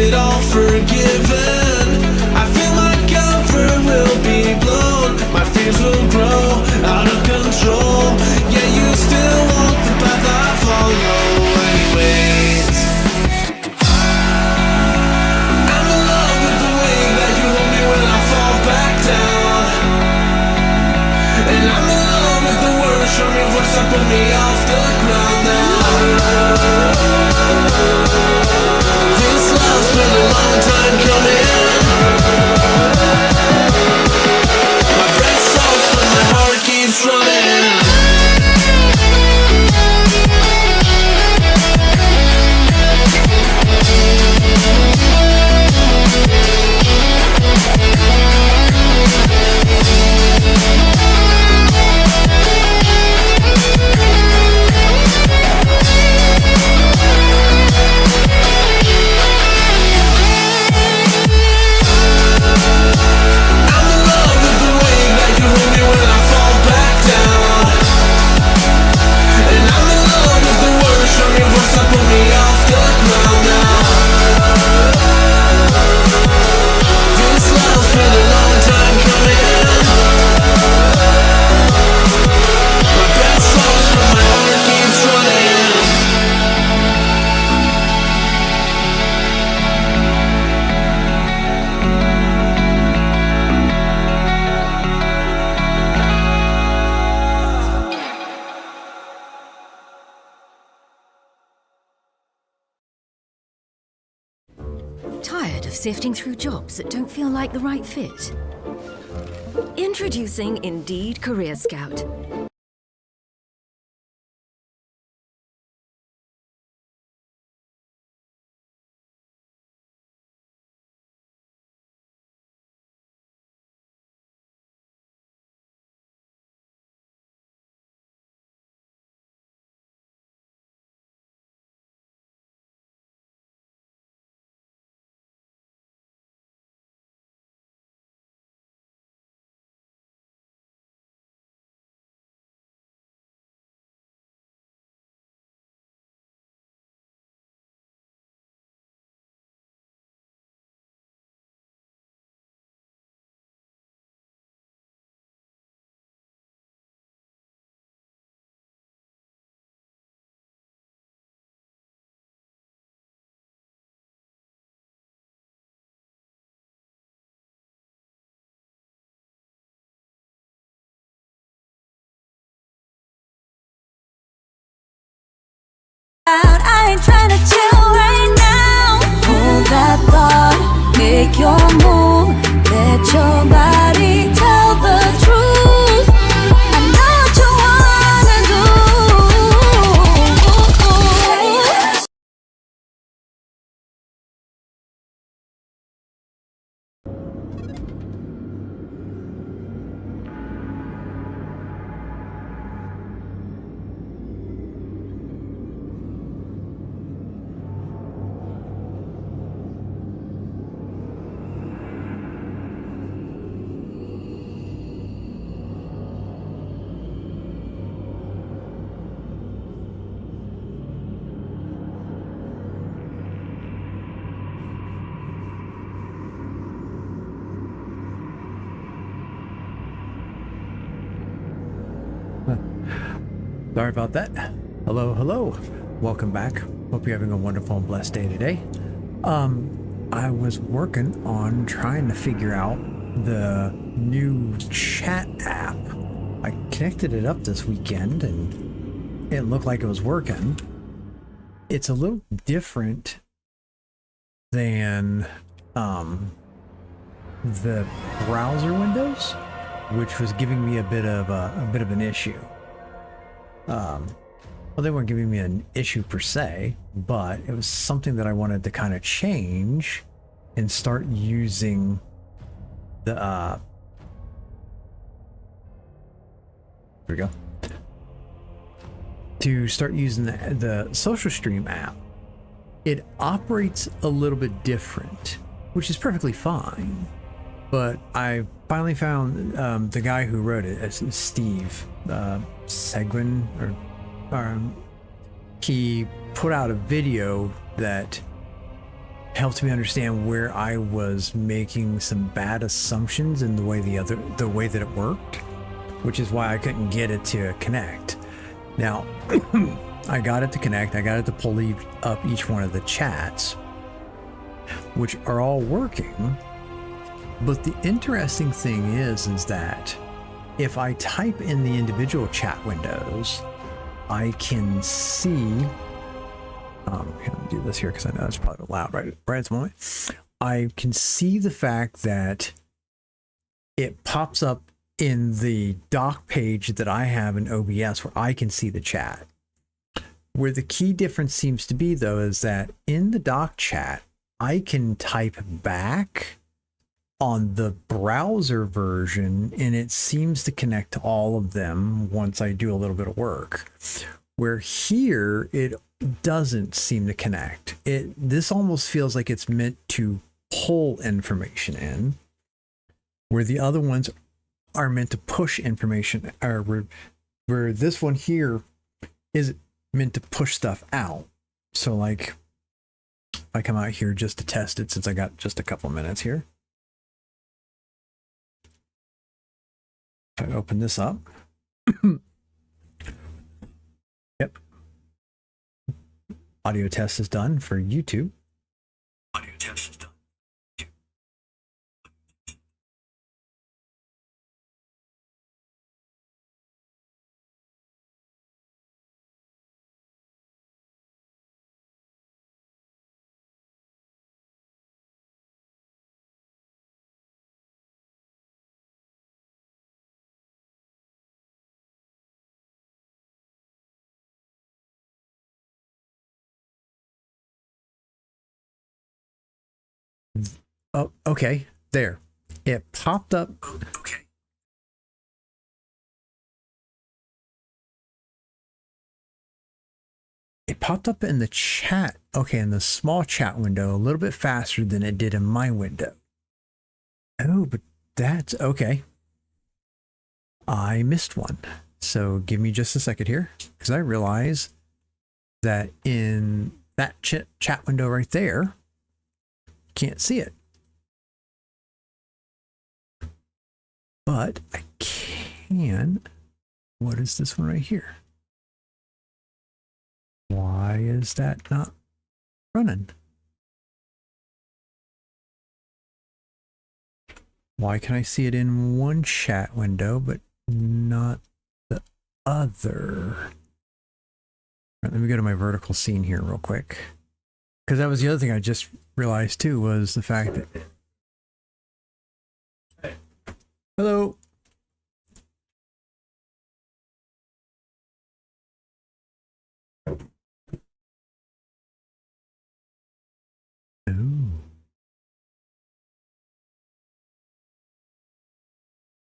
it all forgiven. I feel my comfort will be blown, my fears will grow out of control. Yeah, you still walk the path I follow anyways. I'm in love with the way that you hold me when I fall back down, and I'm in love with the words from your voice that put me off the ground now. This love's been a long time coming. My breath stops but my heart keeps running. Tired of sifting through jobs that don't feel like the right fit? Introducing Indeed Career Scout. I ain't trying to chill right now. Hold that thought, make your move, let your body tell the truth. I know what you wanna do. Sorry about that. Hello. Welcome back. Hope you're having a wonderful and blessed day today. I was working on trying to figure out the new chat app. I connected it up this weekend and it looked like it was working. It's a little different than the browser windows, which was giving me a bit of an issue. Well, they weren't giving me an issue per se, but it was something that I wanted to kind of change and start using the here we go, to start using the SocialStream app. It operates a little bit different, which is perfectly fine, but I finally found the guy who wrote it, it's Steve Seguin, or he put out a video that helped me understand where I was making some bad assumptions in the way that it worked, which is why I couldn't get it to connect. Now, I got it to connect. I got it to pull up each one of the chats, which are all working. But the interesting thing is that if I type in the individual chat windows, I can see. Here, let me do this here because I know it's probably loud right at the moment. I can see the fact that it pops up in the doc page that I have in OBS where I can see the chat. Where the key difference seems to be, though, is that in the doc chat, I can type back on the browser version and it seems to connect to all of them once I do a little bit of work. Where here, it doesn't seem to connect. This almost feels like it's meant to pull information in, where the other ones are meant to push information, or where this one here is meant to push stuff out. So like, if I come out here just to test it, since I got just a couple minutes here. If I open this up. Yep. Audio test is done for YouTube. Audio test is done. Oh, okay. There. It popped up. Okay. It popped up in the chat. Okay, in the small chat window a little bit faster than it did in my window. Oh, but that's okay. I missed one. So give me just a second here, because I realize that in that chat window right there, can't see it. But I can. What is this one right here? Why is that not running? Why can I see it in one chat window, but not the other? All right, let me go to my vertical scene here real quick. Because that was the other thing I just realized too, was the fact that... Hello. Ooh.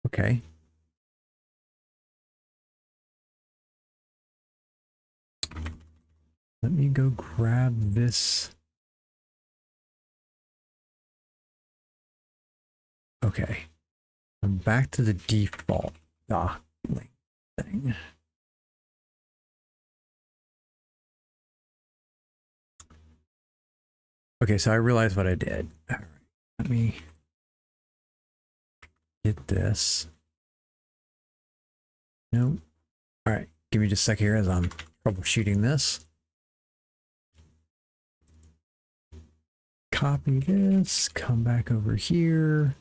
Okay. Let me go grab this. Okay. I'm back to the default dock link thing. Okay, so I realized what I did. All right, let me get this. Nope. All right, give me just a sec here as I'm troubleshooting this. Copy this, come back over here.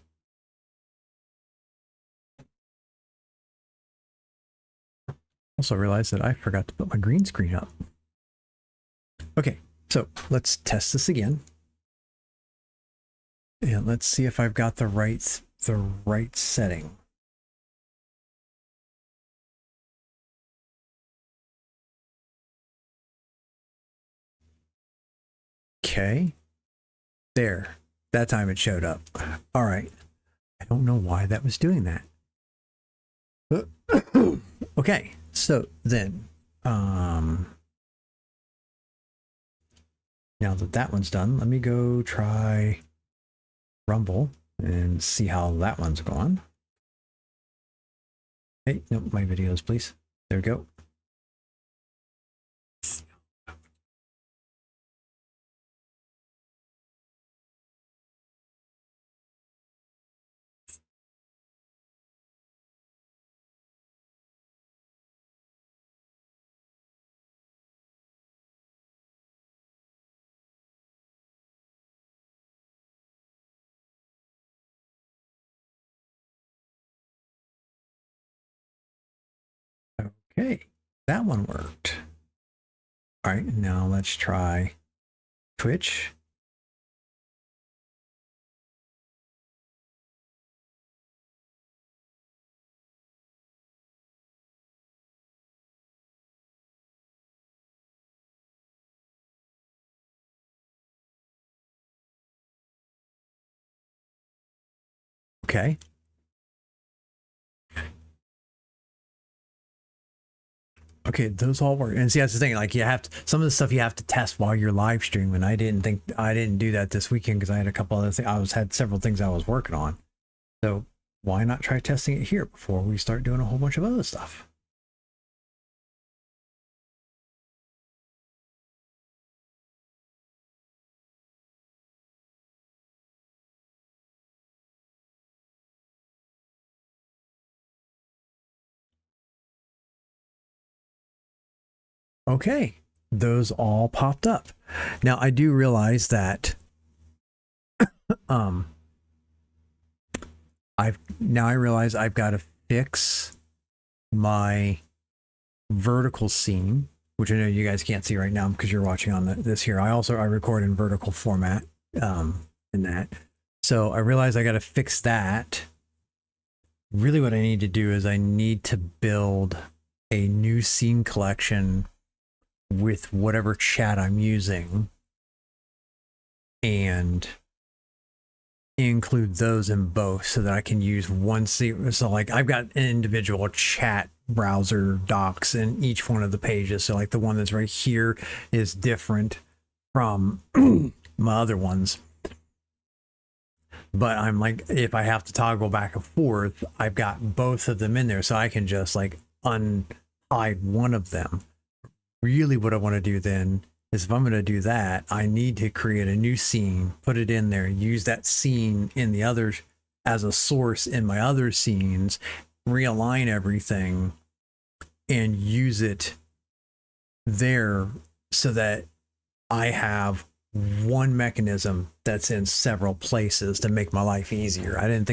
Also realized that I forgot to put my green screen up. Okay, so let's test this again. And let's see if I've got the right setting. Okay. There. That time it showed up. All right. I don't know why that was doing that. Okay. So then, now that that one's done, let me go try Rumble and see how that one's going. Hey, no, my videos, please. There we go. Okay, that one worked. All right, now let's try Twitch. Okay. Okay, those all work. And see, that's the thing. Like, you have to, some of the stuff you have to test while you're live streaming. I didn't do that this weekend because I had a couple other things. Had several things I was working on. So why not try testing it here before we start doing a whole bunch of other stuff? Okay, those all popped up. Now I do realize that I realize I've got to fix my vertical scene, which I know you guys can't see right now because you're watching on this here. I record in vertical format in that. So I realize I got to fix that. Really what I need to do is I need to build a new scene collection with whatever chat I'm using and include those in both so that I can use one scene. So like I've got individual chat browser docs in each one of the pages. So like the one that's right here is different from my other ones. But I'm like, if I have to toggle back and forth, I've got both of them in there. So I can just like unhide one of them. Really what I want to do then is if I'm going to do that, I need to create a new scene, put it in there, use that scene in the others as a source in my other scenes, realign everything and use it there so that I have one mechanism that's in several places to make my life easier. I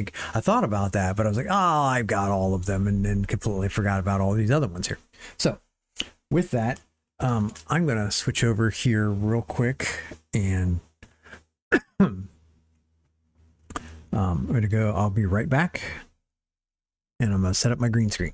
thought about that, but I was like, oh, I've got all of them, and then completely forgot about all these other ones here. So with that, I'm going to switch over here real quick and I'm going to go, I'll be right back and I'm going to set up my green screen.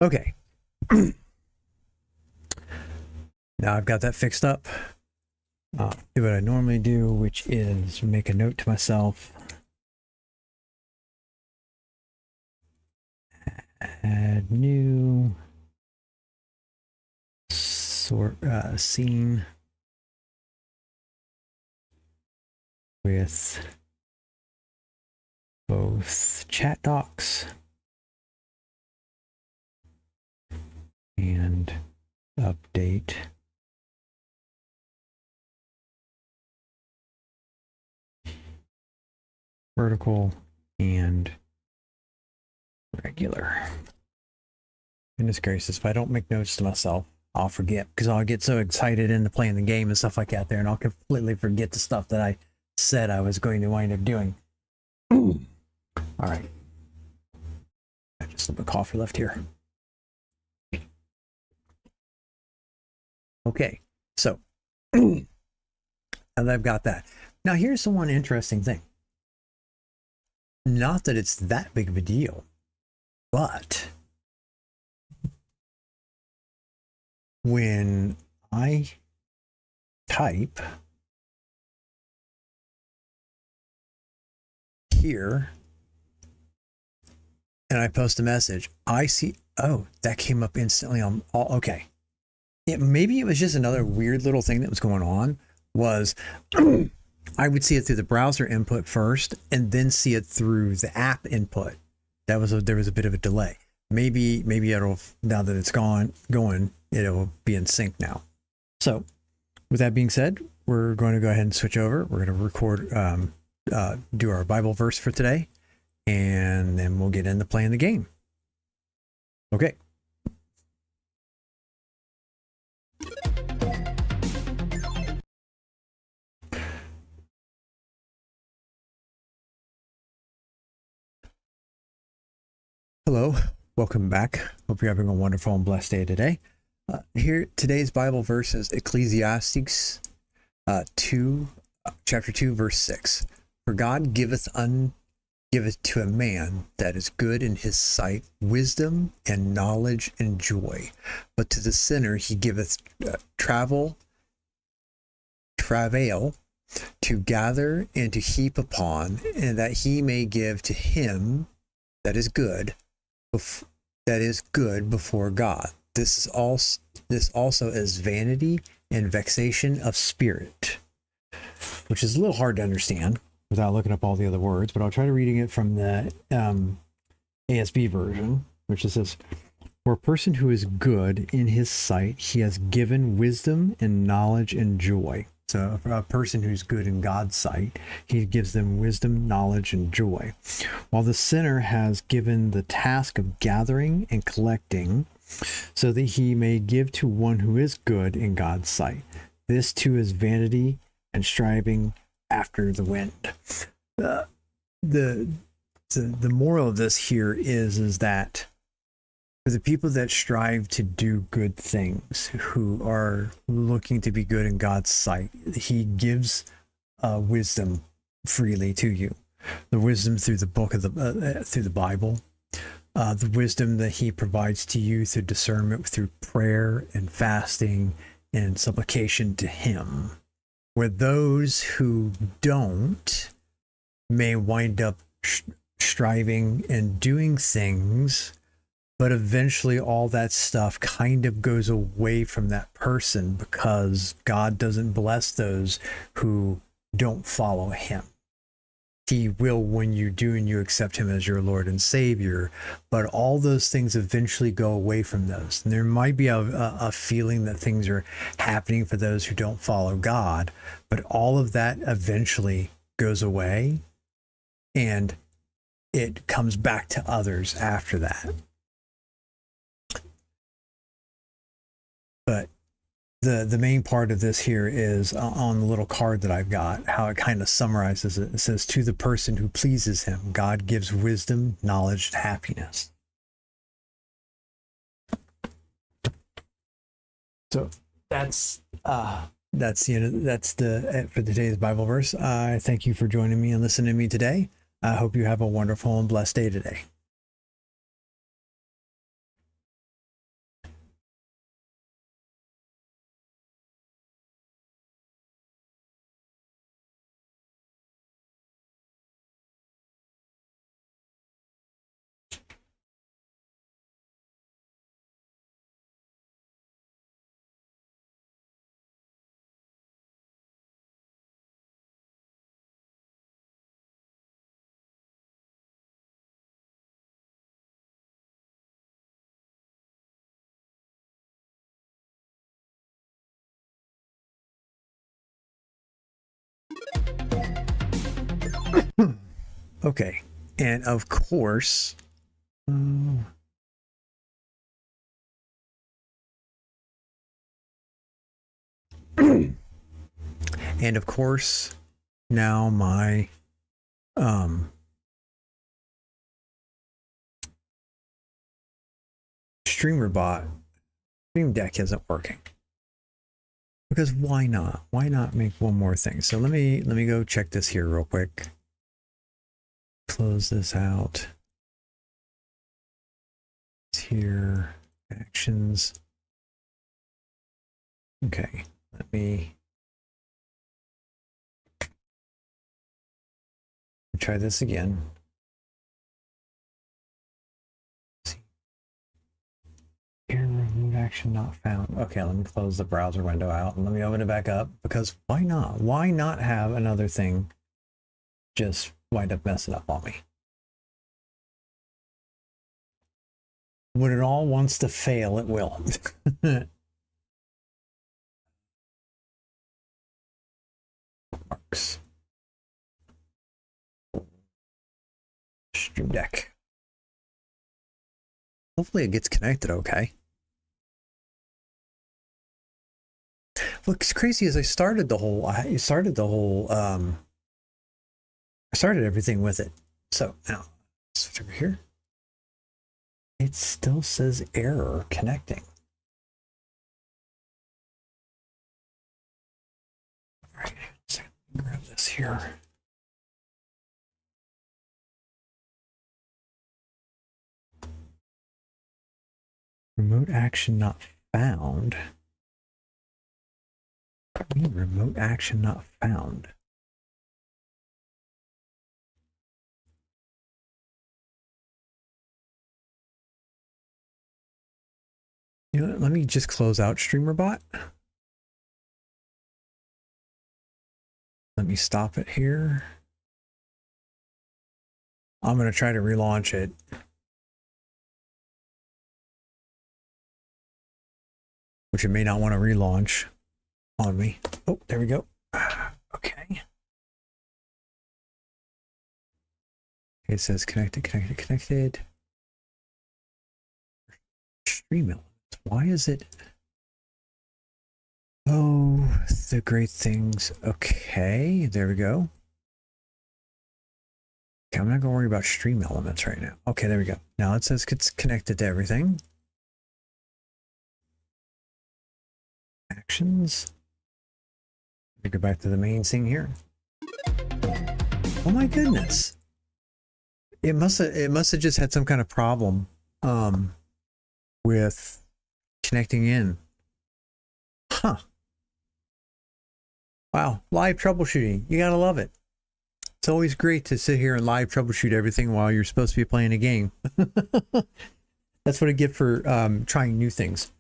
Okay. Now I've got that fixed up. Do what I normally do, which is make a note to myself. Add new scene with both chat docs and update vertical and Regular. Goodness gracious, if I don't make notes to myself, I'll forget because I'll get so excited into playing the game and stuff like that there, and I'll completely forget the stuff that I said I was going to wind up doing. All right. I just a little bit of coffee left here. Okay, so and I've got that. Now here's the one interesting thing. Not that it's that big of a deal, but when I type here and I post a message, I see, oh, that came up instantly on all, okay. Maybe it was just another weird little thing that was going on was I would see it through the browser input first and then see it through the app input. There was a bit of a delay. Maybe it'll, now that it's going, it'll be in sync now. So with that being said, we're going to go ahead and switch over. We're going to record, do our Bible verse for today, and then we'll get into playing the game. Okay. Hello, welcome back. Hope you're having a wonderful and blessed day today. Here, today's Bible verse is Ecclesiastes 2, chapter 2, verse 6. For God giveth to a man that is good in his sight wisdom and knowledge and joy, but to the sinner he giveth travail to gather and to heap upon, and that he may give to him that is good before God. This also is vanity and vexation of spirit, which is a little hard to understand without looking up all the other words, but I'll try to reading it from the ASB version, which says, for a person who is good in his sight, he has given wisdom and knowledge and joy. So for a person who's good in God's sight, he gives them wisdom, knowledge, and joy. While the sinner has given the task of gathering and collecting so that he may give to one who is good in God's sight. This too is vanity and striving after the wind. The moral of this here is that for the people that strive to do good things, who are looking to be good in God's sight, he gives wisdom freely to you. The wisdom through the book of through the Bible, the wisdom that he provides to you through discernment, through prayer and fasting and supplication to him. Where those who don't may wind up striving and doing things, but eventually all that stuff kind of goes away from that person because God doesn't bless those who don't follow him. He will when you do and you accept him as your Lord and Savior, but all those things eventually go away from those. And there might be a feeling that things are happening for those who don't follow God, but all of that eventually goes away and it comes back to others after that. But the main part of this here is on the little card that I've got, how it kind of summarizes it. It says, to the person who pleases him, God gives wisdom, knowledge, and happiness. So that's for today's Bible verse. I thank you for joining me and listening to me today. I hope you have a wonderful and blessed day today. Okay, and of course, Oh. And of course, now my streamer bot Stream Deck isn't working. Because why not? Why not make one more thing? So let me go check this here real quick. Close this out. It's here. Actions. Okay, let me try this again. Let's see. Here, remove action not found. Okay, let me close the browser window out and let me open it back up, because why not? Why not have another thing just wind up messing up on me? When it all wants to fail, it will. Marks. Stream Deck. Hopefully it gets connected okay. What's crazy is I started everything with it. So now switch over here. It still says error connecting. All right, so grab this here. Remote action not found. Remote action not found. You know what, let me just close out StreamerBot. Let me stop it here. I'm going to try to relaunch it. Which it may not want to relaunch on me. Oh, there we go. Okay. It says connected. Stream elements. Why is it? Oh, the great things. Okay, there we go. Okay, I'm not going to worry about stream elements right now. Okay, there we go. Now it says it's connected to everything. Actions. Let me go back to the main thing here. Oh my goodness. It must have just had some kind of problem with connecting in. Huh. Wow, live troubleshooting. You gotta love it. It's always great to sit here and live troubleshoot everything while you're supposed to be playing a game. That's what I get for trying new things.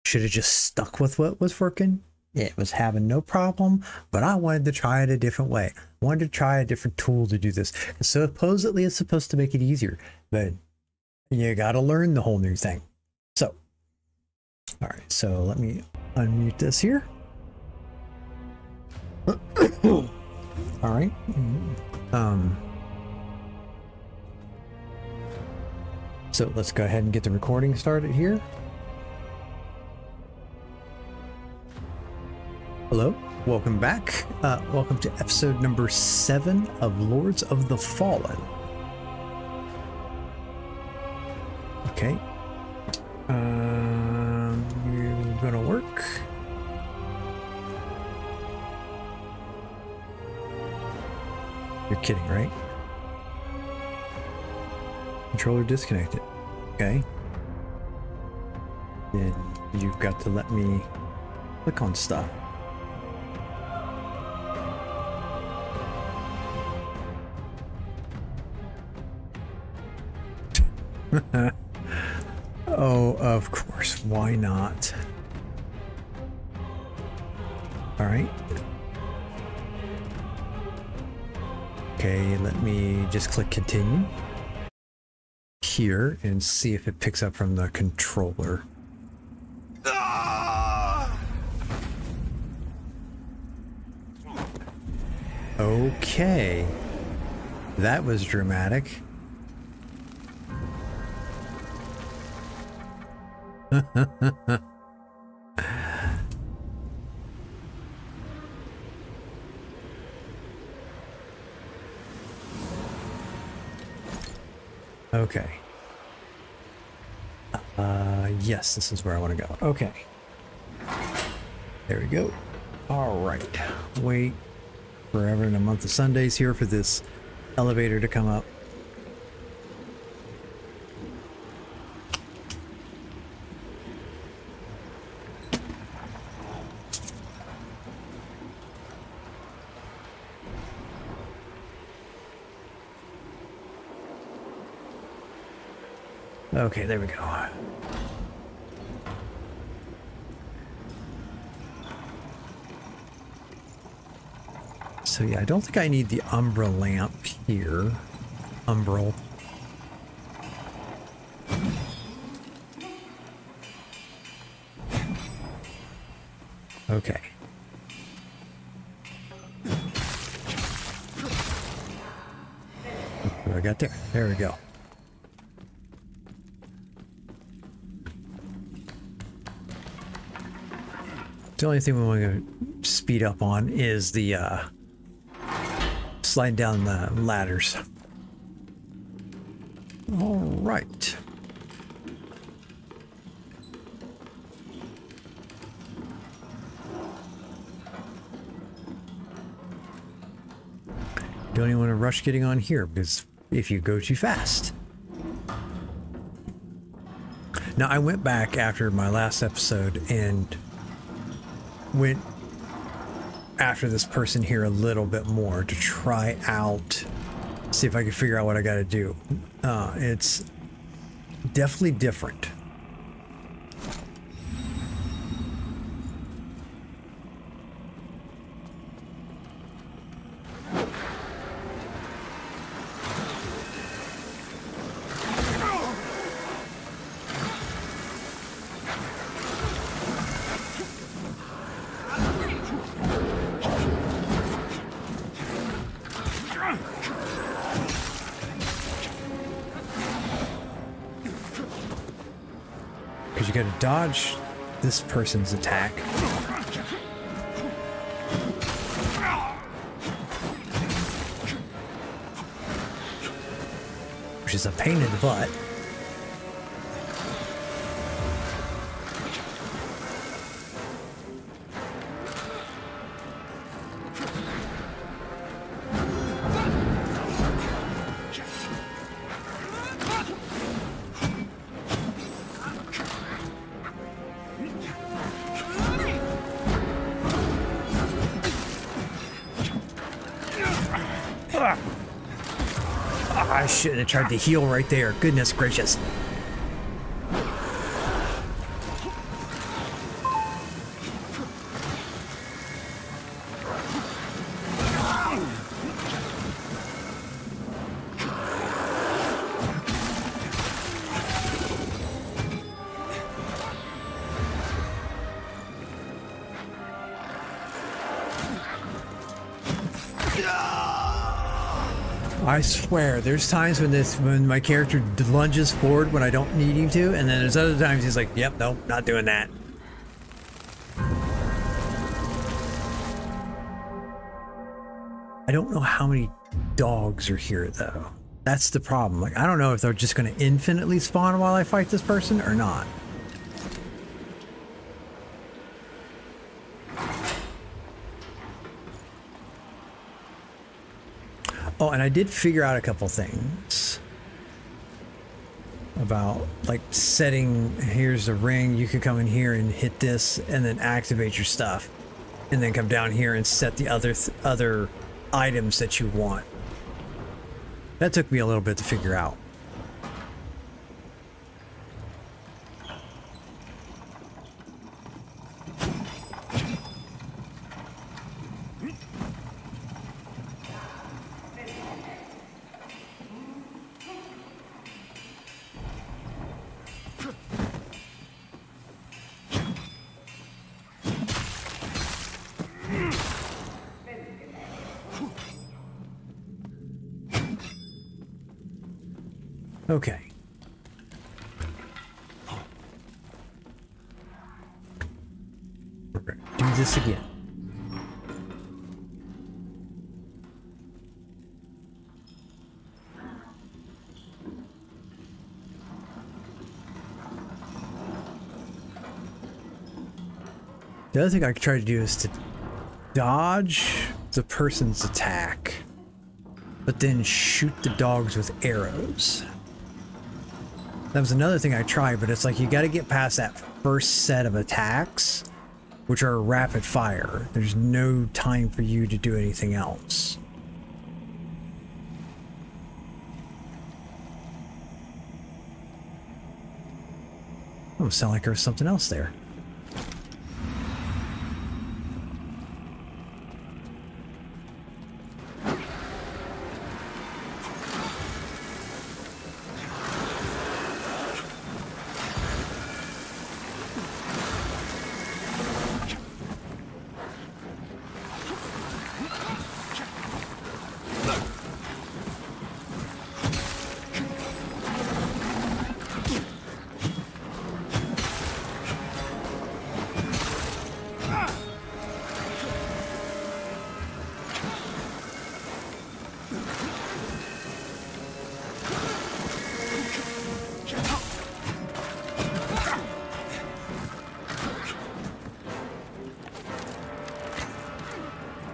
Should have just stuck with what was working. It was having no problem, but I wanted to try it a different way. I wanted to try a different tool to do this. So supposedly it's supposed to make it easier, but you gotta learn the whole new thing. So, all right, so let me unmute this here. All right. So let's go ahead and get the recording started here. Hello, welcome back. Welcome to episode number 7 of Lords of the Fallen. Okay. You're gonna work. You're kidding, right? Controller disconnected. Okay. Then you've got to let me click on stuff. Oh, of course. Why not? All right. Okay, let me just click continue here and see if it picks up from the controller. Okay. That was dramatic. Okay. Yes, this is where I want to go. Okay. There we go. All right. Wait forever in a month of Sundays here for this elevator to come up. Okay, there we go. So yeah, I don't think I need the Umbra lamp here. Umbral. Okay. What do I got there? There we go. The only thing we want to speed up on is the slide down the ladders. All right. Don't even want to rush getting on here because if you go too fast. Now I went back after my last episode and went after this person here a little bit more to try out, see if I can figure out what I got to do. It's definitely different. Because you got to dodge this person's attack. Which is a pain in the butt. I should have tried to heal right there. Goodness gracious. I swear, there's times when my character lunges forward when I don't need him to, and then there's other times he's like, yep, nope, not doing that. I don't know how many dogs are here, though. That's the problem. Like, I don't know if they're just going to infinitely spawn while I fight this person or not. Oh, and I did figure out a couple things about like setting, here's the ring, you can come in here and hit this and then activate your stuff and then come down here and set the other items that you want. That took me a little bit to figure out. Okay. this again. The other thing I could try to do is to dodge the person's attack, but then shoot the dogs with arrows. That was another thing I tried, but it's like you got to get past that first set of attacks, which are rapid fire. There's no time for you to do anything else. Oh, sound like there's something else there.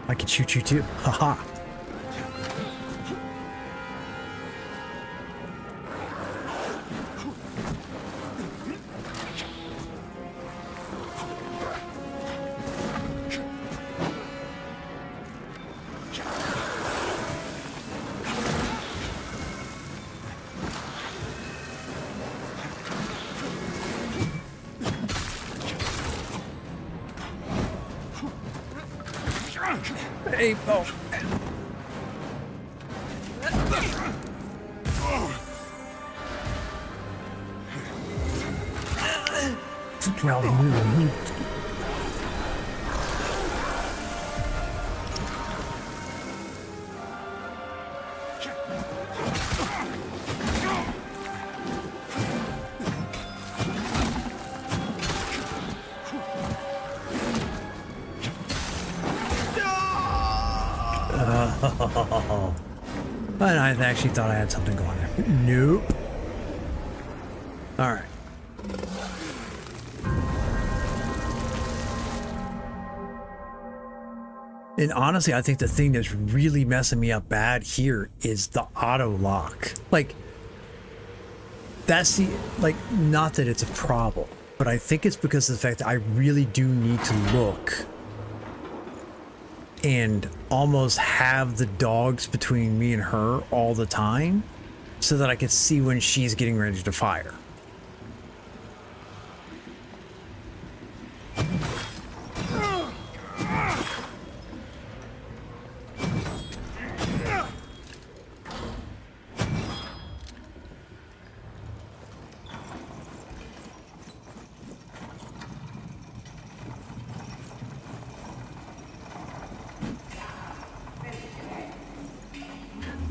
I can shoot you too. Haha. Hey, oh. Well, and I actually thought I had something going there. Nope. All right. And honestly, I think the thing that's really messing me up bad here is the auto lock. Like, that's the, like, not that it's a problem, but I think it's because of the fact that I really do need to look and almost have the dogs between me and her all the time so that I can see when she's getting ready to fire.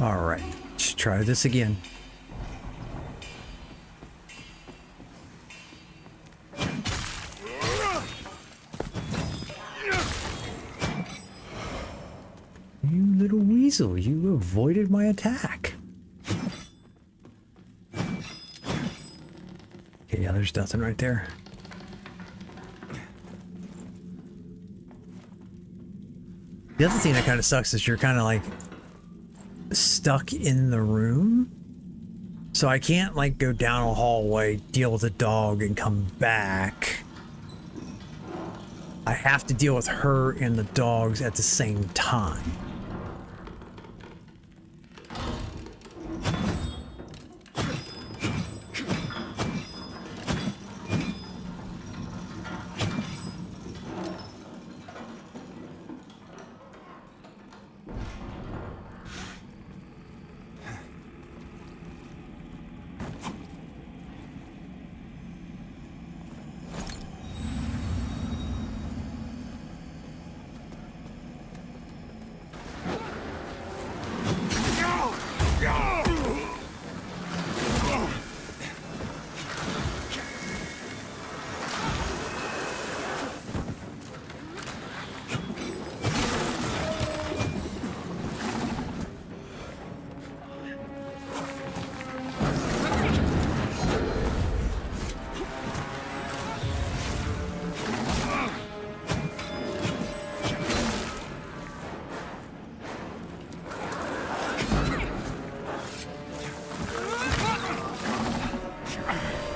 All right, let's try this again. You little weasel, you avoided my attack. Okay, yeah, there's nothing right there. The other thing that kind of sucks is you're kind of like stuck in the room, so I can't like go down a hallway, deal with a dog, and come back. I have to deal with her and the dogs at the same time.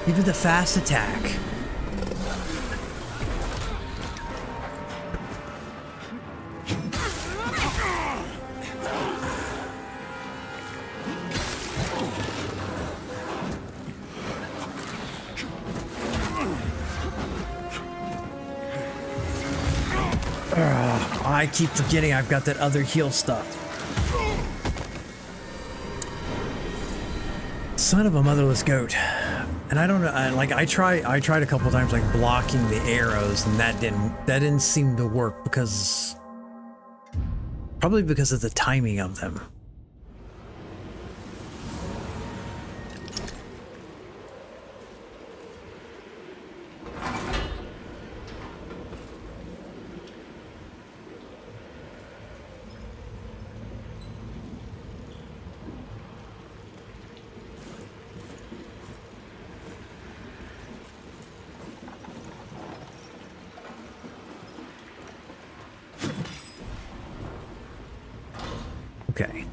Even the fast attack. I keep forgetting I've got that other heal stuff. Son of a motherless goat. And I don't know, I tried a couple times like blocking the arrows, and that didn't seem to work probably because of the timing of them. Okay.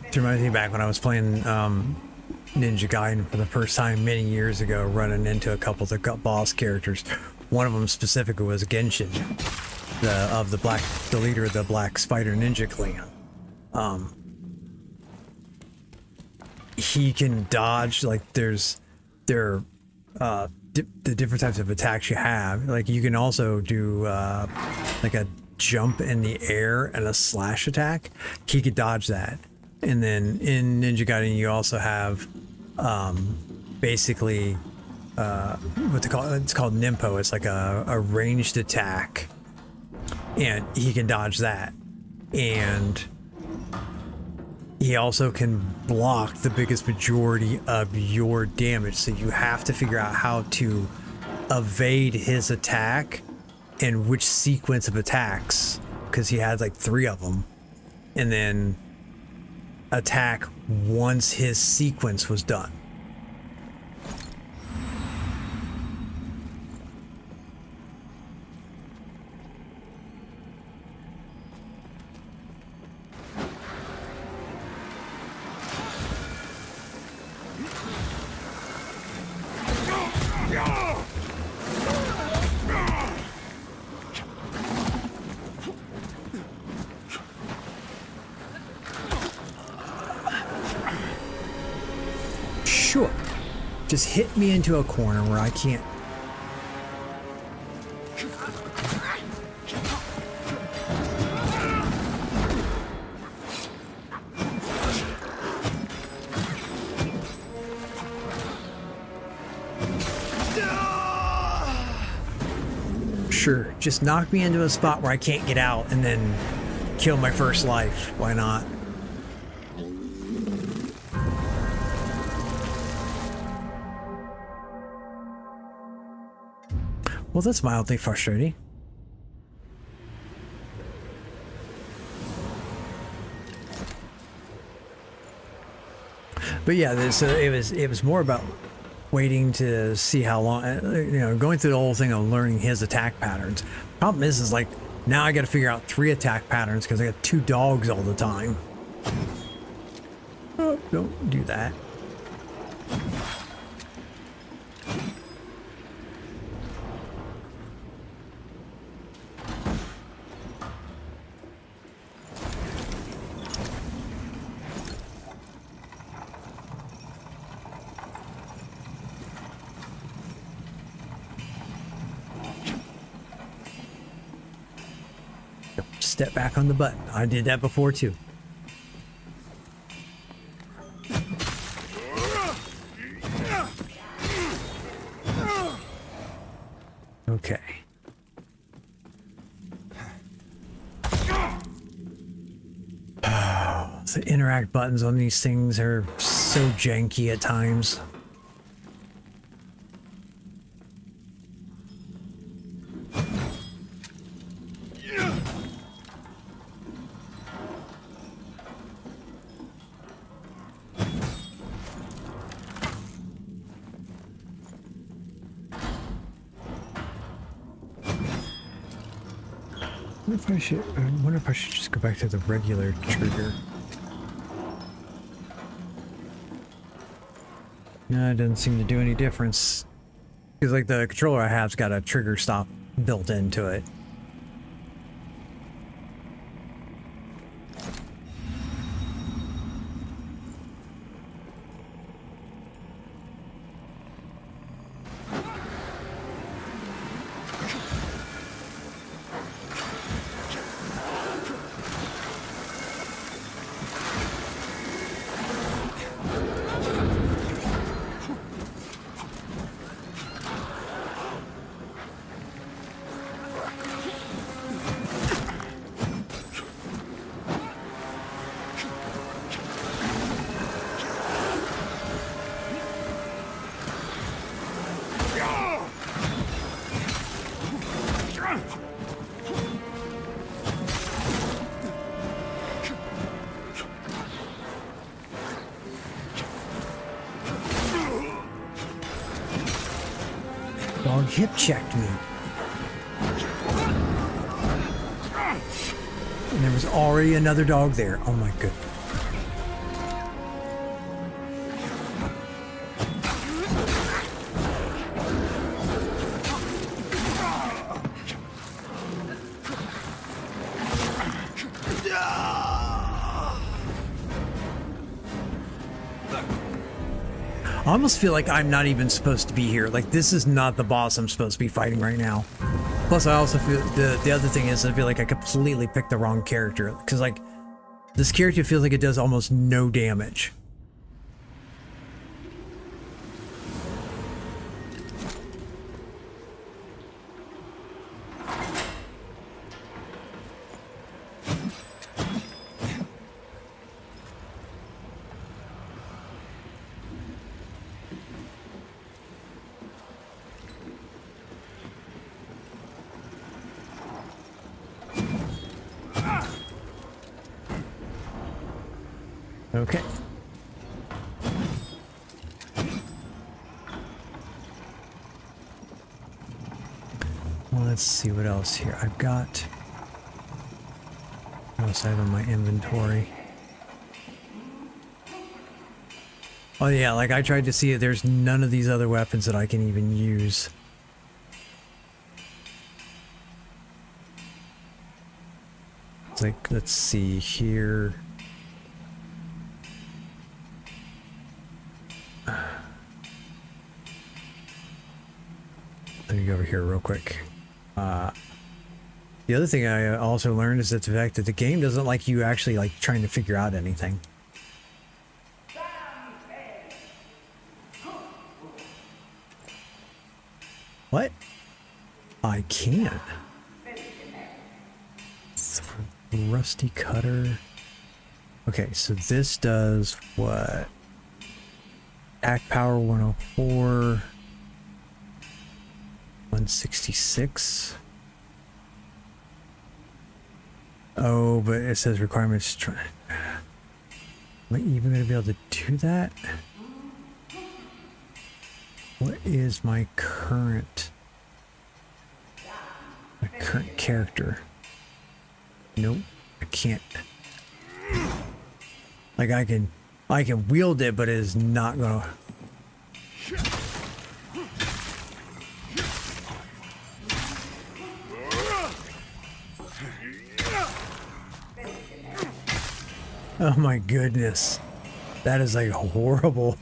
It reminds me back when I was playing Ninja Gaiden for the first time many years ago, running into a couple of the boss characters. One of them specifically was Genshin, the leader of the Black Spider Ninja Clan. He can dodge, like the different types of attacks you have. Like you can also do like a jump in the air and a slash attack. He could dodge that. And then in Ninja Gaiden you also have basically what they call it's called Nimpo. It's like a ranged attack, and he can dodge that. And he also can block the biggest majority of your damage, so you have to figure out how to evade his attack and which sequence of attacks, because he had like 3 of them, and then attack once his sequence was done. Sure. Just hit me into a corner where I can't. Sure, just knock me into a spot where I can't get out and then kill my first life. Why not? Well, that's mildly frustrating. But yeah, it was more about waiting to see how long, going through the whole thing of learning his attack patterns. Problem is like now I got to figure out 3 attack patterns because I got 2 dogs all the time. Oh, don't do that. Step back on the button. I did that before too. Okay. The interact buttons on these things are so janky at times. wonder if I should just go back to the regular trigger. No, it doesn't seem to do any difference. Because like the controller I have's got a trigger stop built into it. Dog hip checked me. And there was already another dog there. Oh my goodness. I almost feel like I'm not even supposed to be here. Like, this is not the boss I'm supposed to be fighting right now. Plus, I also feel the other thing is I feel like I completely picked the wrong character. Because, like, this character feels like it does almost no damage. Okay. Well, let's see what else here. I've got... What else I have in my inventory? Oh yeah, like I tried to see if there's none of these other weapons that I can even use. It's like, let's see here. Let me go over here real quick. The other thing I also learned is that the fact that the game doesn't like you actually like trying to figure out anything. What? I can. Rusty cutter. Okay, so this does what? Attack power 104. 166. Oh, but it says requirements. Am I even going to be able to do that? What is my current character? Nope, I can't. Like I can wield it, but it is not gonna. Oh my goodness. That is like horrible.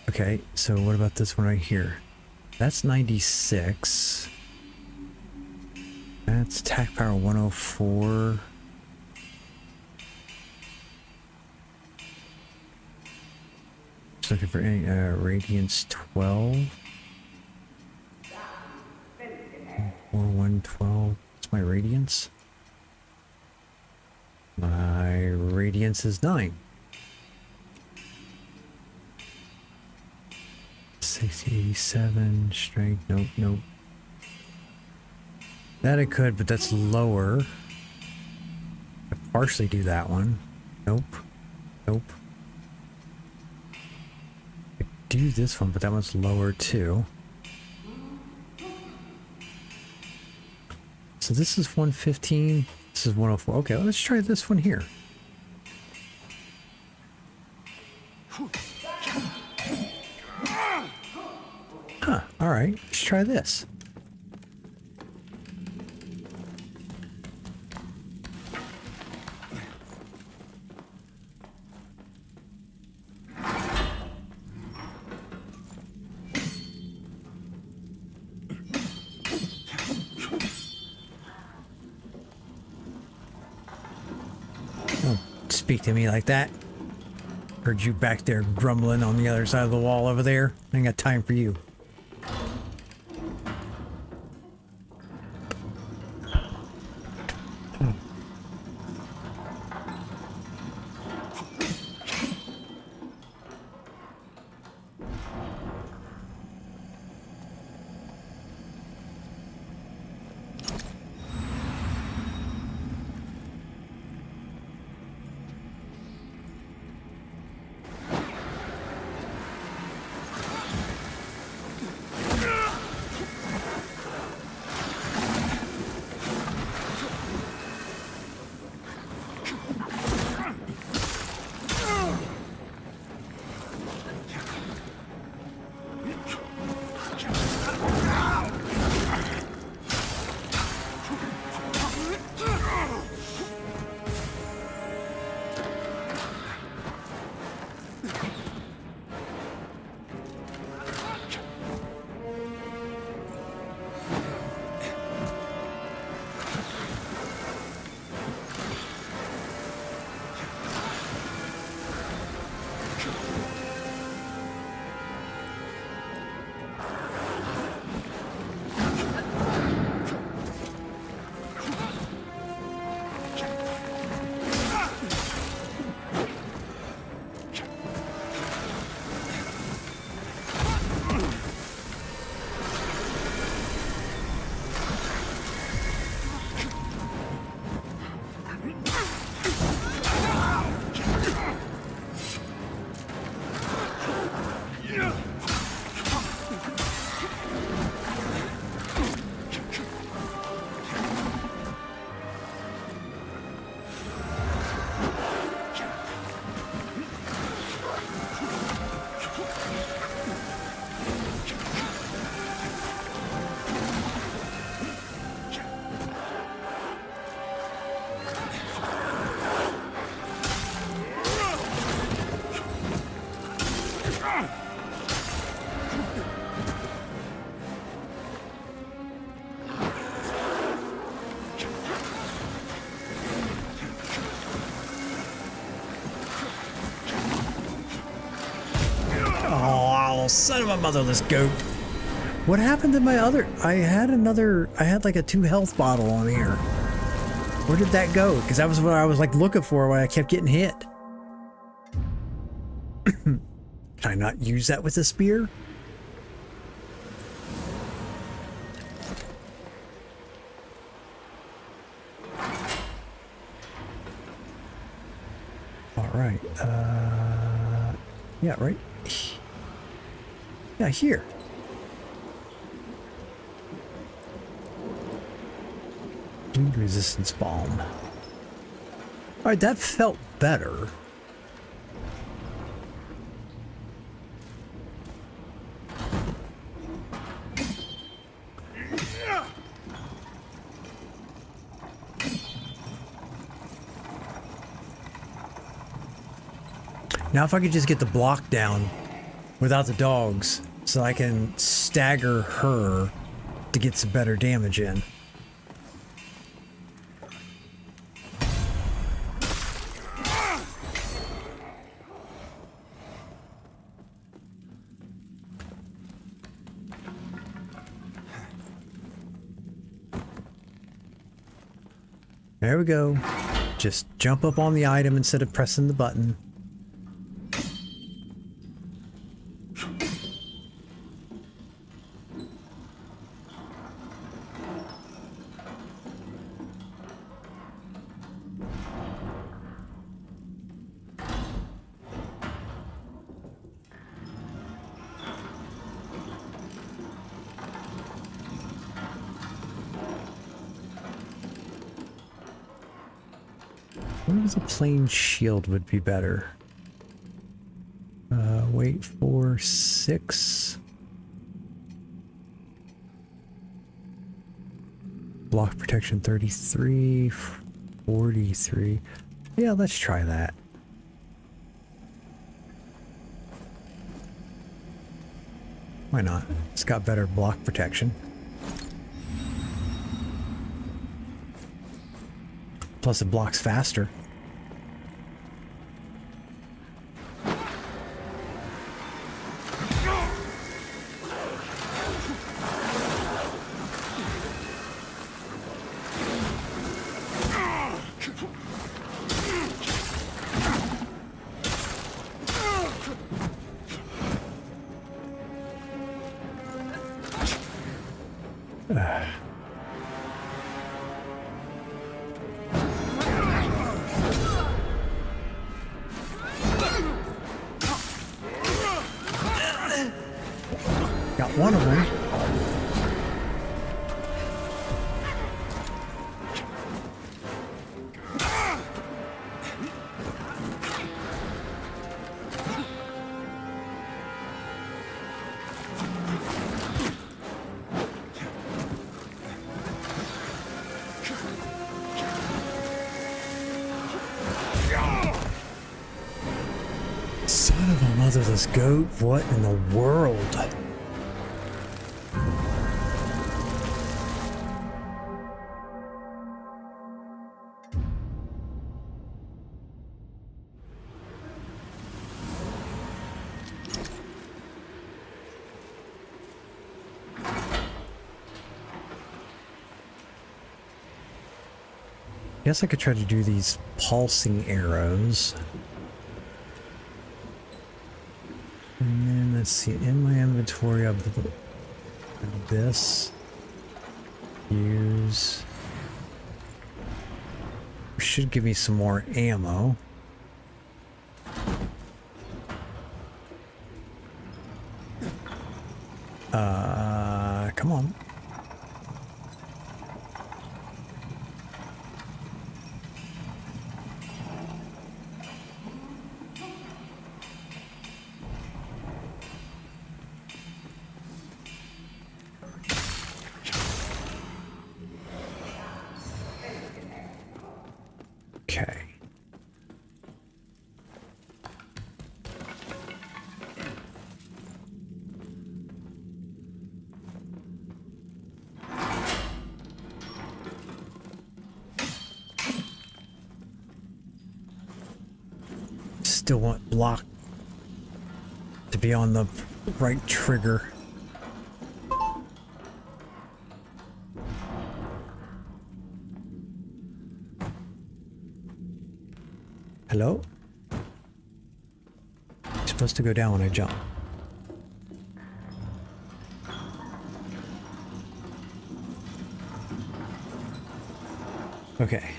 Okay, so what about this one right here? That's 96. That's attack power 104. Just looking for any radiance 12. Or 112. What's my radiance? My radiance is 9. 87 strength. Nope, nope. That I could, but that's lower. I partially do that one. Nope. Nope. I do this one, but that one's lower too. So this is 115. This is 104. Okay, let's try this one here. Huh, all right, let's try this. Don't speak to me like that. Heard you back there grumbling on the other side of the wall over there. I ain't got time for you. Oh, son of a motherless goat. What happened to my other... I had like a 2 health bottle on here. Where did that go? Because that was what I was like looking for when I kept getting hit. Can I not use that with a spear? All right. Yeah, right. Yeah, here. Wound resistance balm. All right, that felt better. Now if I could just get the block down without the dogs so I can stagger her to get some better damage in. There we go. Just jump up on the item instead of pressing the button. wonder if the plain shield would be better. Wait for 6. Block protection 33, 43. Yeah, let's try that. Why not? It's got better block protection. Plus it blocks faster. Got one of them. Son of a motherless goat, what in the world? Guess I could try to do these pulsing arrows. And then let's see, in my inventory of this, use, should give me some more ammo. Come on. Okay. Still want block to be on the right trigger. Hello? You're supposed to go down when I jump. Okay.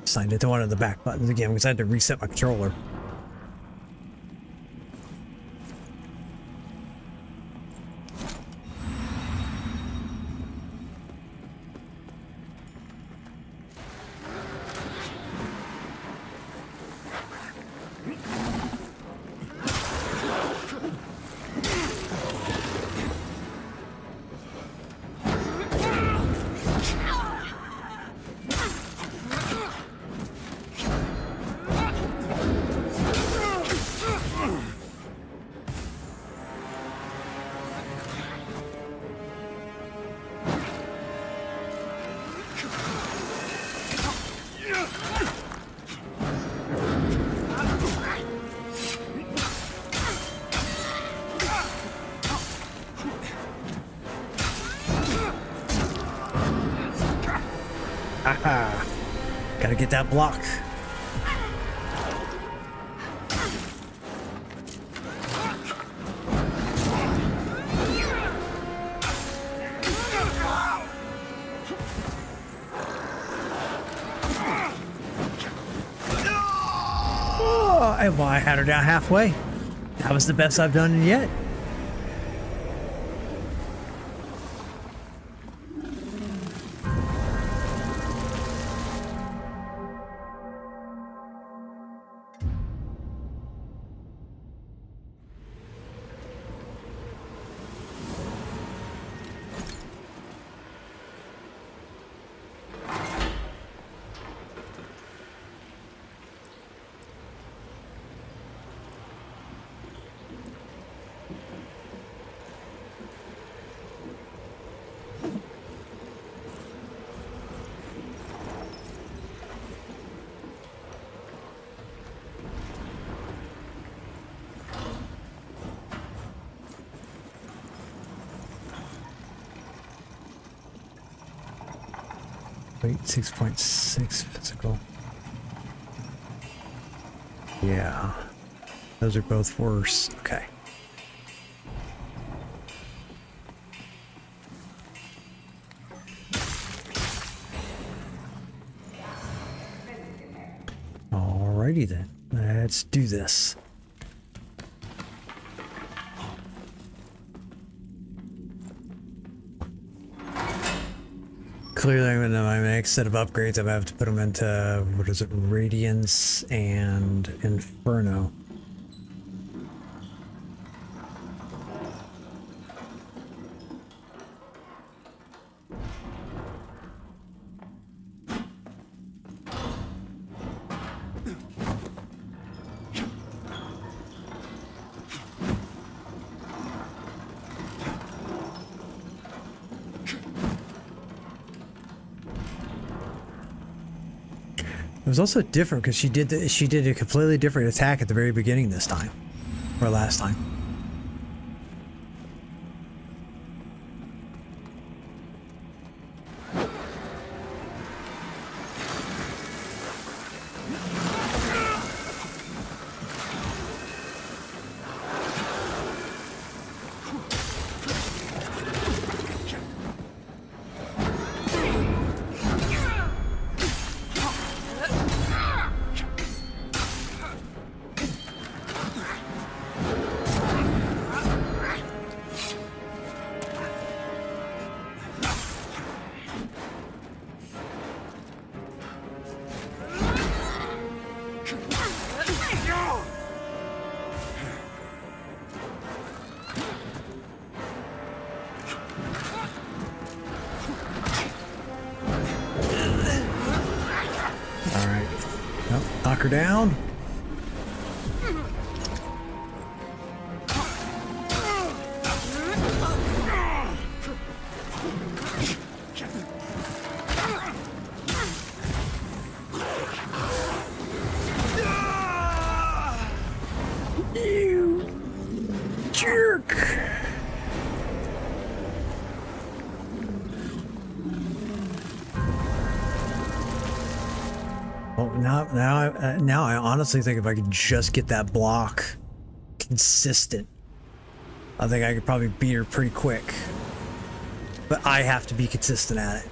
Signed it to one of the back buttons again because I had to reset my controller. Aha! Gotta get that block. Oh, well, I had her down halfway. That was the best I've done yet. Weight 6.6 physical. Yeah. Those are both worse. Okay. Alrighty then. Let's do this. Clearly, I'm in my next set of upgrades. I'm gonna have to put them into, what is it, Radiance and Inferno. It was also different because she did a completely different attack at the very beginning this time, or last time. Knock her down. You jerk. Now I honestly think if I could just get that block consistent, I think I could probably beat her pretty quick. But I have to be consistent at it.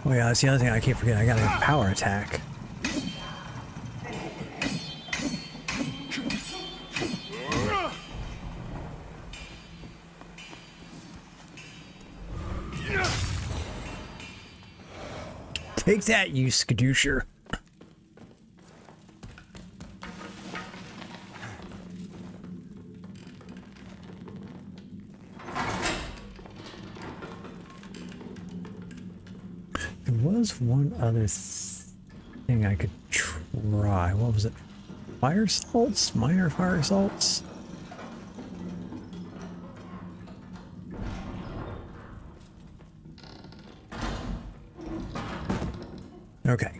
Oh yeah, that's the other thing I keep forgetting. I got a power attack. Take that, you skadoocher. There was one other thing I could try. What was it? Fire salts? Minor fire salts? Okay.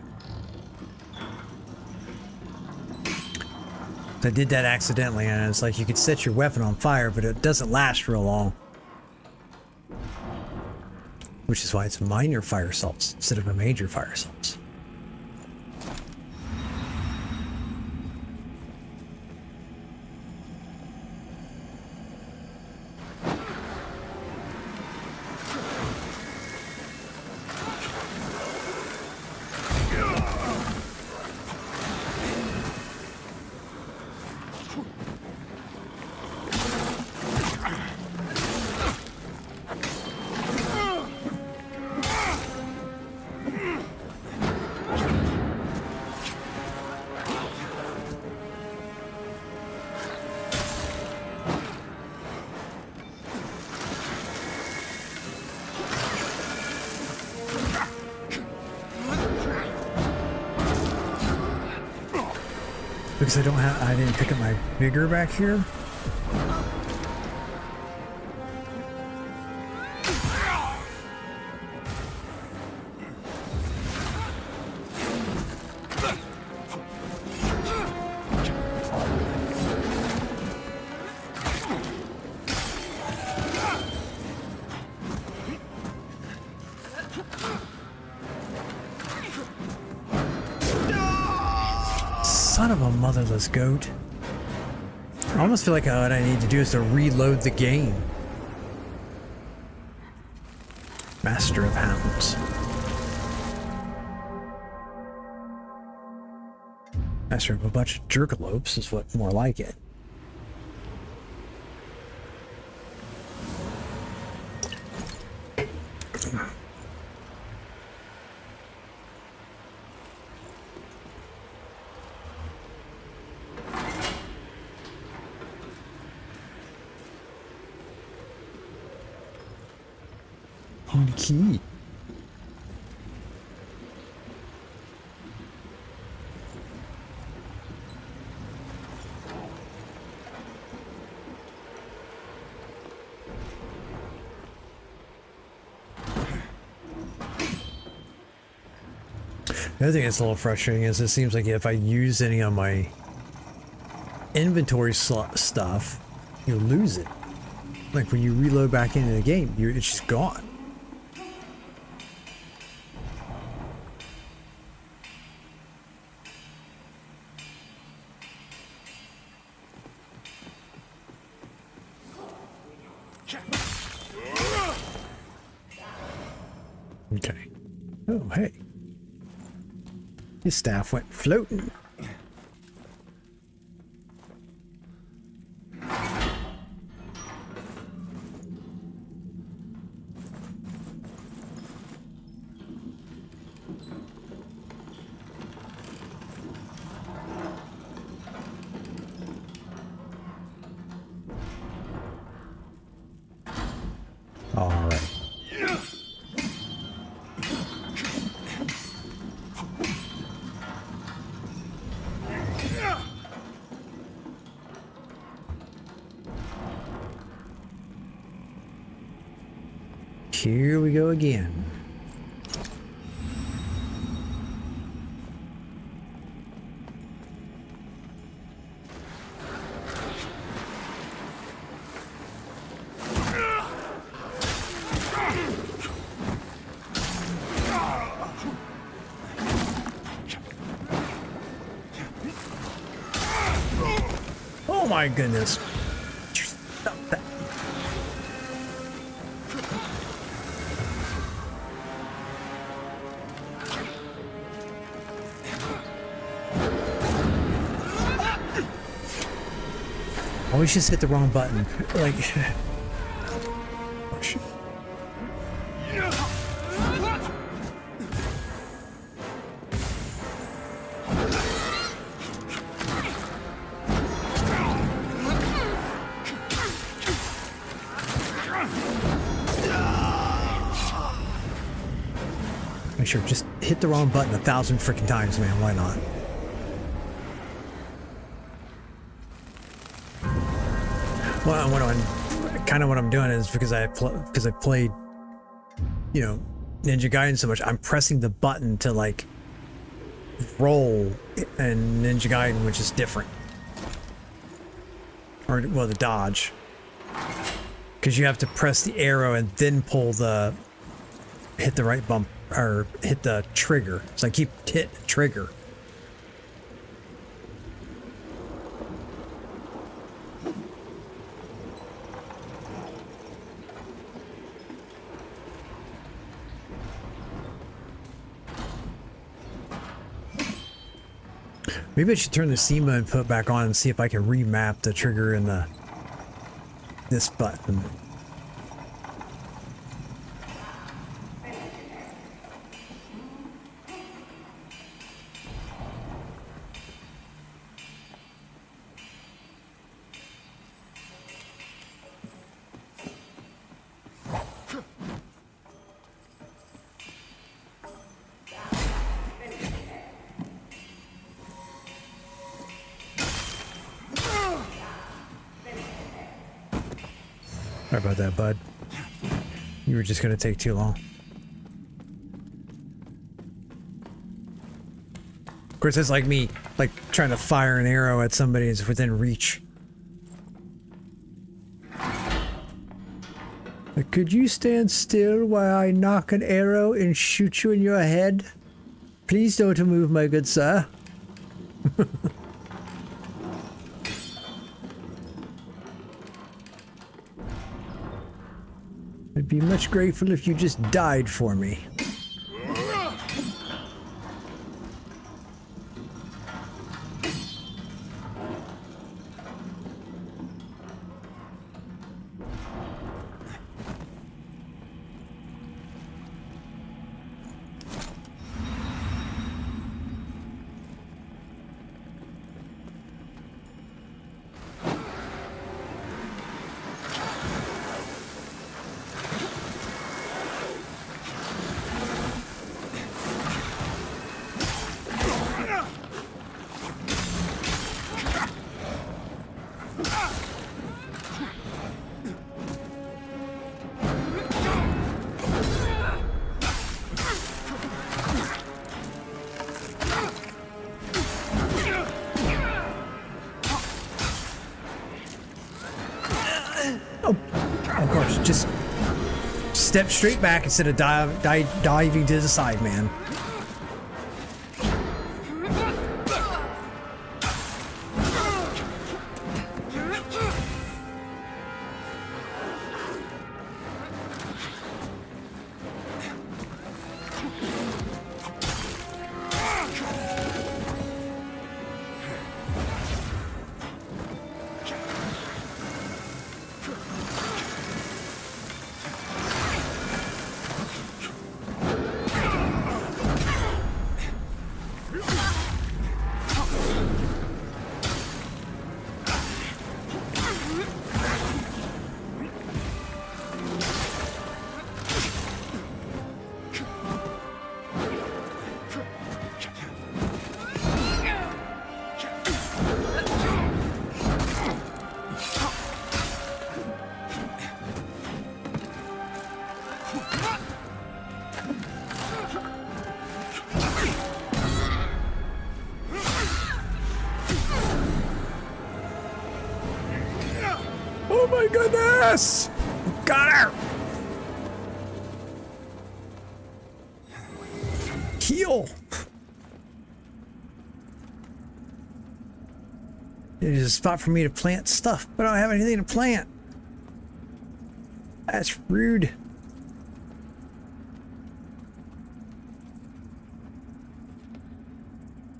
I did that accidentally, and it's like you could set your weapon on fire, but it doesn't last real long. Which is why it's minor fire salts instead of a major fire salts. Because I didn't pick up my vigor back here. Son of a motherless goat. I almost feel like what I need to do is to reload the game. Master of Hounds. Master of a bunch of jerkalopes is what more like it. On the key. The other thing that's a little frustrating is it seems like if I use any of my inventory stuff, you lose it. Like when you reload back into the game, it's just gone. Okay. Oh, hey. His staff went floating. All right. Here we go again. Oh my goodness. Stop that. Always just hit the wrong button. Like, oh, shit. Make sure just hit the wrong button 1,000 freaking times, man. Why not? Well, what I'm doing is because I played, you know, Ninja Gaiden so much, I'm pressing the button to like roll in Ninja Gaiden, which is different, or well, the dodge, because you have to press the arrow and then hit the right bump or hit the trigger. So I keep hit trigger. Maybe I should turn the SEMA input back on and see if I can remap the trigger in this button. Sorry about that, bud. You were just gonna take too long. Of course, it's like me, like trying to fire an arrow at somebody that's within reach. Like, could you stand still while I knock an arrow and shoot you in your head? Please don't move, my good sir. I'd be much grateful if you just died for me. Of course, just step straight back instead of diving to the side, man. Oh my goodness! Got her! Heal! There's a spot for me to plant stuff, but I don't have anything to plant. That's rude.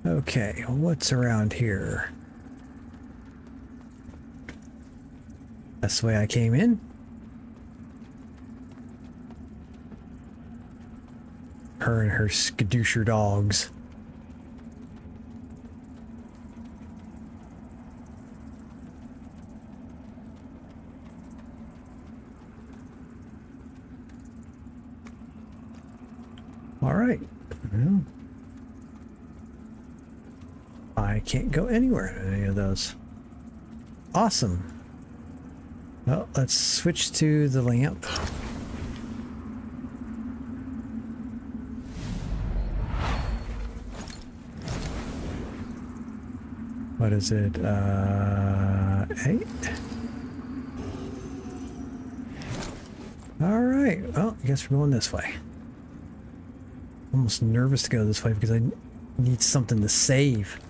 Okay, what's around here? That's the way I came in. Her and her skadoosh dogs. All right. Well, I can't go anywhere in any of those. Awesome. Well, let's switch to the lamp. What is it? 8? All right. Well, I guess we're going this way. Almost nervous to go this way because I need something to save.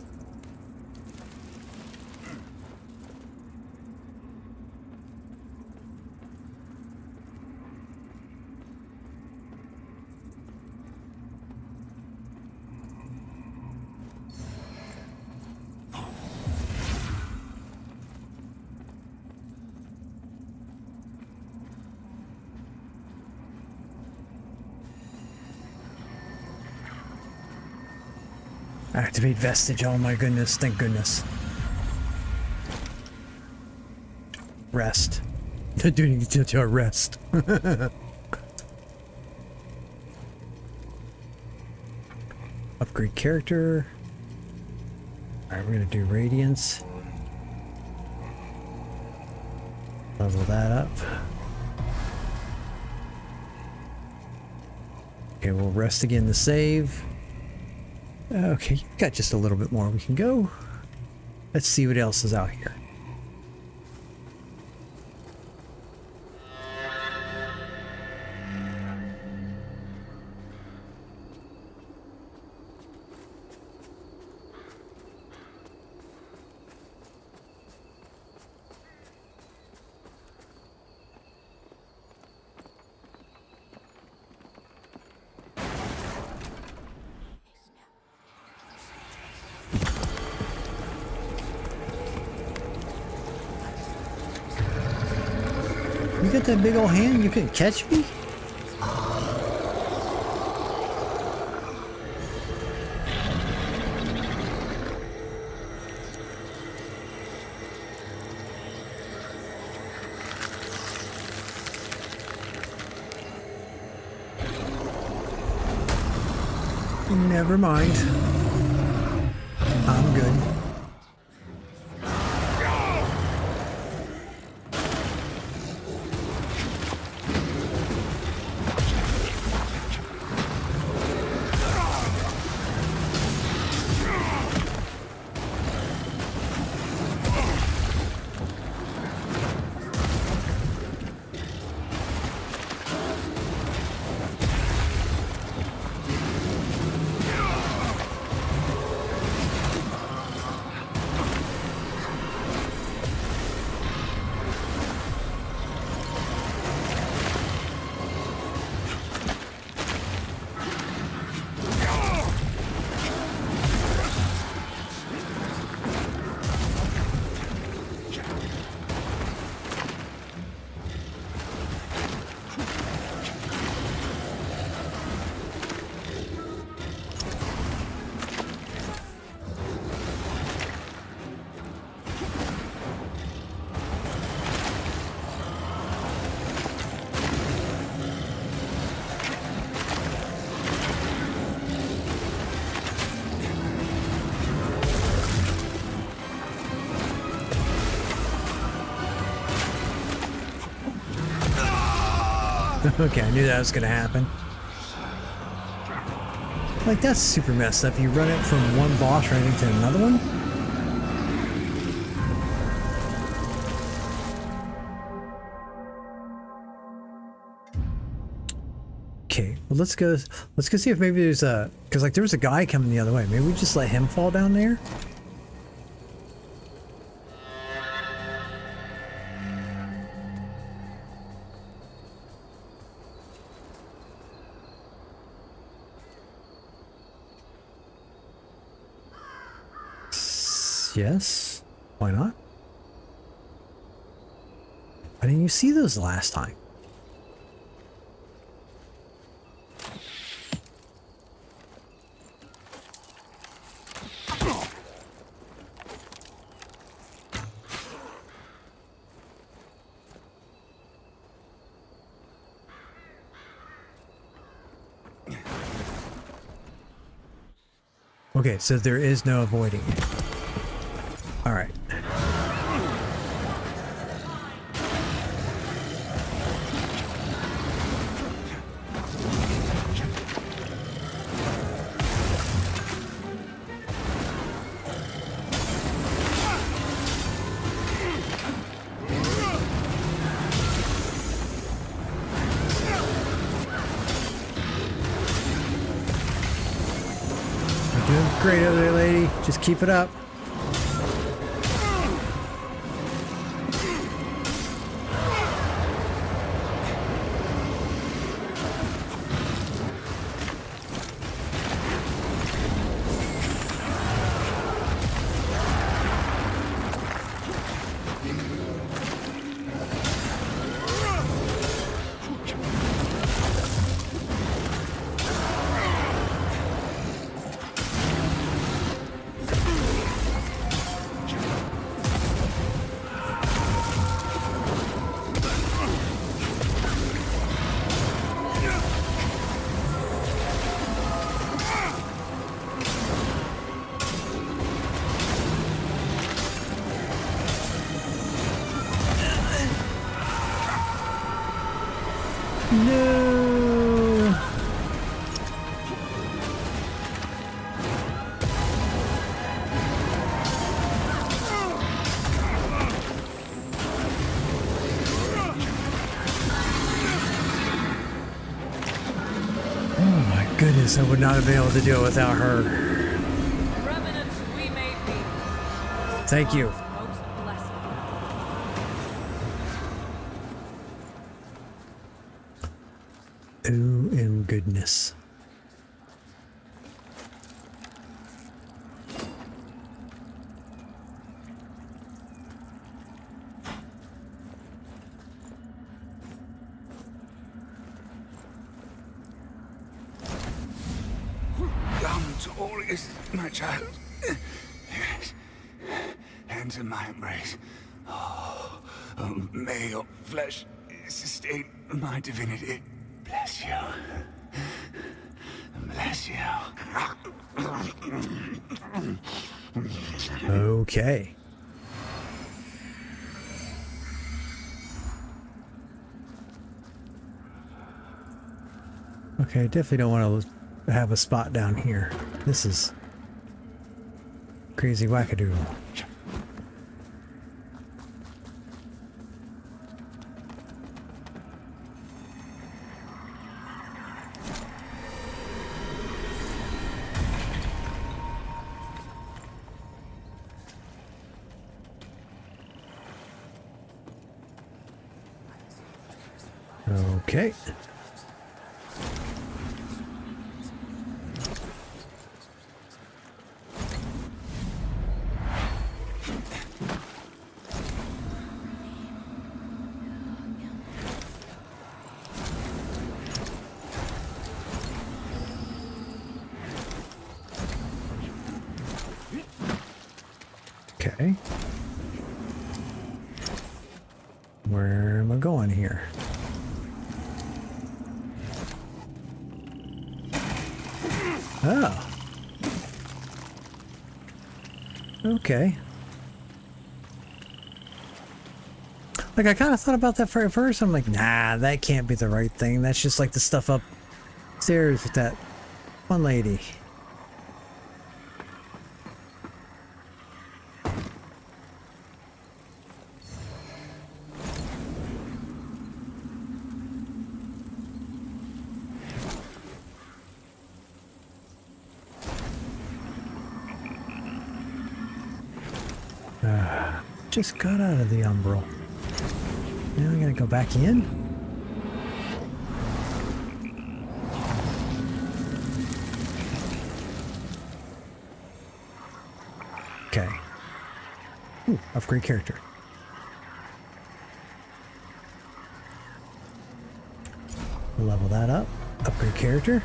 Activate vestige. Oh my goodness. Thank goodness. Rest. Doing it to a rest. Upgrade character. Alright, we're gonna do radiance. Level that up. Okay, we'll rest again to save. Okay, got just a little bit more we can go. Let's see what else is out here. You got that big old hand? You couldn't catch me? Never mind. I'm good. Okay, I knew that was gonna happen. Like, that's super messed up. You run it from one boss right into another one? Okay, well let's go see if maybe there's a, because like there was a guy coming the other way. Maybe we just let him fall down there? Yes, why not? Why didn't you see those last time? Okay, so there is no avoiding it. All right. You're doing great over there, lady. Just keep it up. No. goodness, I would not have been able to do it without her. Remnants we may be. Thank you. Most blessed. Oh, and goodness. Come to Aureus, my child. Yes. Hands in my embrace. Oh, may your flesh sustain my divinity. Bless you. Bless you. Okay. Okay, I definitely don't want to have a spot down here. This is crazy wackadoo. Okay. Okay. Where am I going here? Oh. Okay. Like, I kind of thought about that at first. I'm like, nah, that can't be the right thing. That's just like the stuff upstairs with that one lady. Just got out of the umbral. Now I gotta go back in? Okay. Ooh, upgrade character. Level that up. Upgrade character.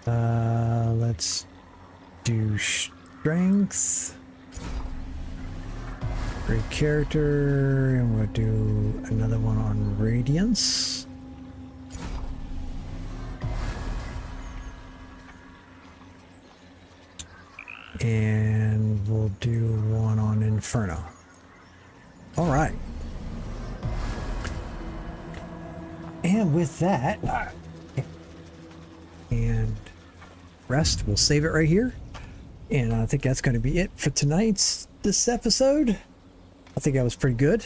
Let's do strength. Great character, and we'll do another one on Radiance. And we'll do one on Inferno. All right. And with that, and rest, we'll save it right here. And I think that's going to be it for this episode. I think that was pretty good.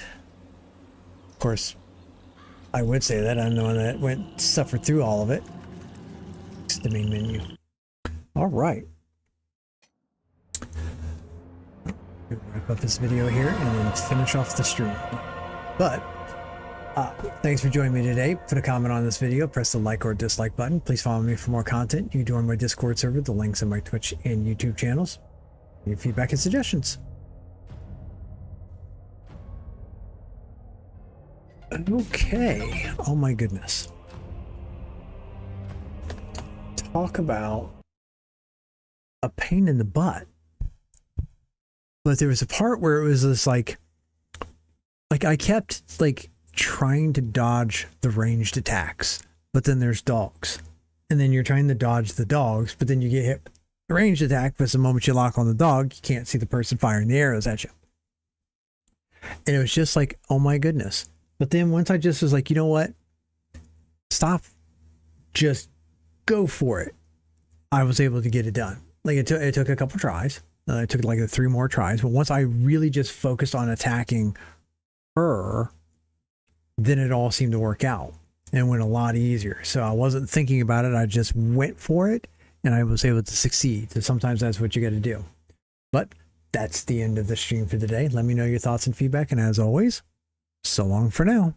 Of course, I would say that. I know that suffered through all of it. It's the main menu. All right. We'll wrap up this video here and then finish off the stream. But thanks for joining me today. Put a comment on this video, press the like or dislike button. Please follow me for more content. You can join my Discord server, the links in my Twitch and YouTube channels. Your feedback and suggestions. Okay. Oh my goodness. Talk about a pain in the butt. But there was a part where it was just like I kept like trying to dodge the ranged attacks, but then there's dogs, and then you're trying to dodge the dogs, but then you get hit with the ranged attack. But the moment you lock on the dog, you can't see the person firing the arrows at you. And it was just like, oh my goodness. But then once I just was like, you know what? Stop. Just go for it. I was able to get it done. Like it took a couple tries. It took like 3 more tries. But once I really just focused on attacking her, then it all seemed to work out. and it went a lot easier. So I wasn't thinking about it. I just went for it and I was able to succeed. So sometimes that's what you got to do. But that's the end of the stream for the day. Let me know your thoughts and feedback. And as always, so long for now.